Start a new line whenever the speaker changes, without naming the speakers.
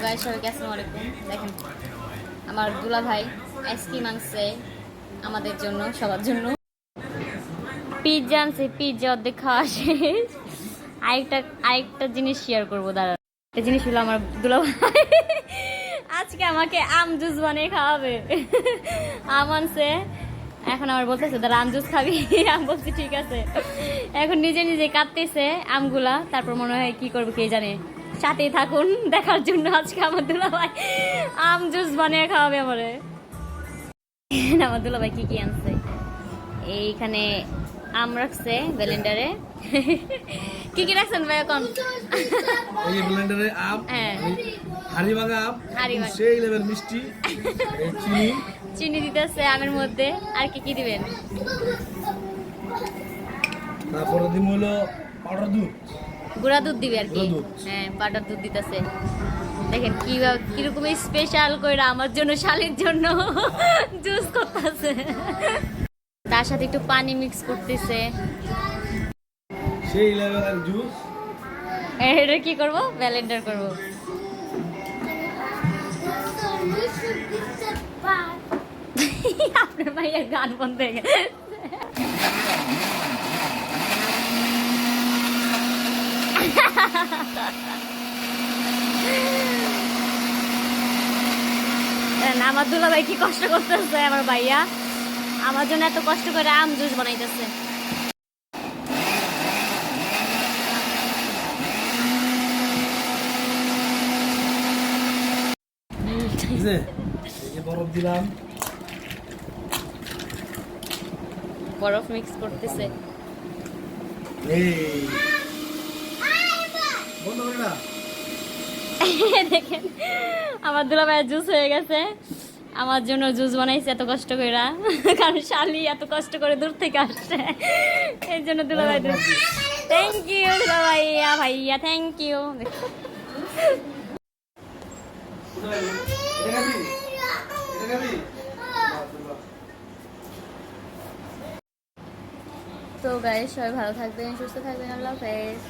Guys সবাইকে আসসালামু আলাইকুম। দেখেন আমার দুলা ভাই আইসক্রিম আনছে আমাদের জন্য, সবার জন্য। পিৎজা আনছে, পিৎজা অর্ধেক খাওয়া শেষ। আরেকটা জিনিস শেয়ার করবো, দাঁড়ান। একটা জিনিস হলো আমার দুলা ভাই আজকে আমাকে আম জুস বানিয়ে খাওয়াবে। আম আনছে, এখন আমার বলতেছে দাঁড়া আম জুস খাবি। আম বলছি ঠিক আছে। এখন নিজে নিজে কাটতেছে আমগুলা, তারপর মনে হয় কি করবো কে জানে। সাথেই থাকুন দেখার জন্য। আজকে আমার দুলা ভাই আম জুস বানিয়ে খাওয়াবে আমারে। আমার দুলা ভাই কি কি আনছে, এইখানে আম রাখছে ব্লেন্ডারে। কি কি রাখছেন ভাই এখন?
এই যে ব্লেন্ডারে আম,
হ্যাঁ
হাড়ি ভাঙা আম,
হাড়ি-ভাঙা।
সেই লেভেল মিষ্টি, এই
চিনি দিতেছে আমের মধ্যে। আর কি কি দিবেন?
তারপরে দিম হলো পাউডার দুধ,
গুঁড়া দুধ দিবে আর কি।
গুঁড়া দুধ।
হ্যাঁ পাউডার দুধ দিতেছে। দেখেন কিরকম স্পেশাল করে আমার জন্য, শালির জন্য জুস করতেছে। তার সাথে একটু পানি মিক্স করতেছে।
সেই লেভেলের জুস।
এটা কি করব? ব্লেন্ডার করব। আপনার ভাইয়ের গান বন্ধ হয়ে গেছে। আমার দুলা ভাই কি কষ্ট করতেছে, আমার ভাইয়া আমার জন্য এত কষ্ট করে আম জুস বানাইতেছে।
বরফ দিলাম,
বরফ মিক্স করতেছে। দেখেন আমার দুলা ভাইয়ের জুস হয়ে গেছে। আমার জন্য জুস বানাইছে এত কষ্ট করে, কারণ শালি এত কষ্ট করে দূর থেকে আসছে। এর জন্য দুলা ভাই থ্যাংক ইউ দুলা ভাইয়া, ভাইয়া থ্যাংক ইউ। তো গাইস সবাই ভালো থাকবেন, সুস্থ থাকবেন, আল্লাহ হাফেজ।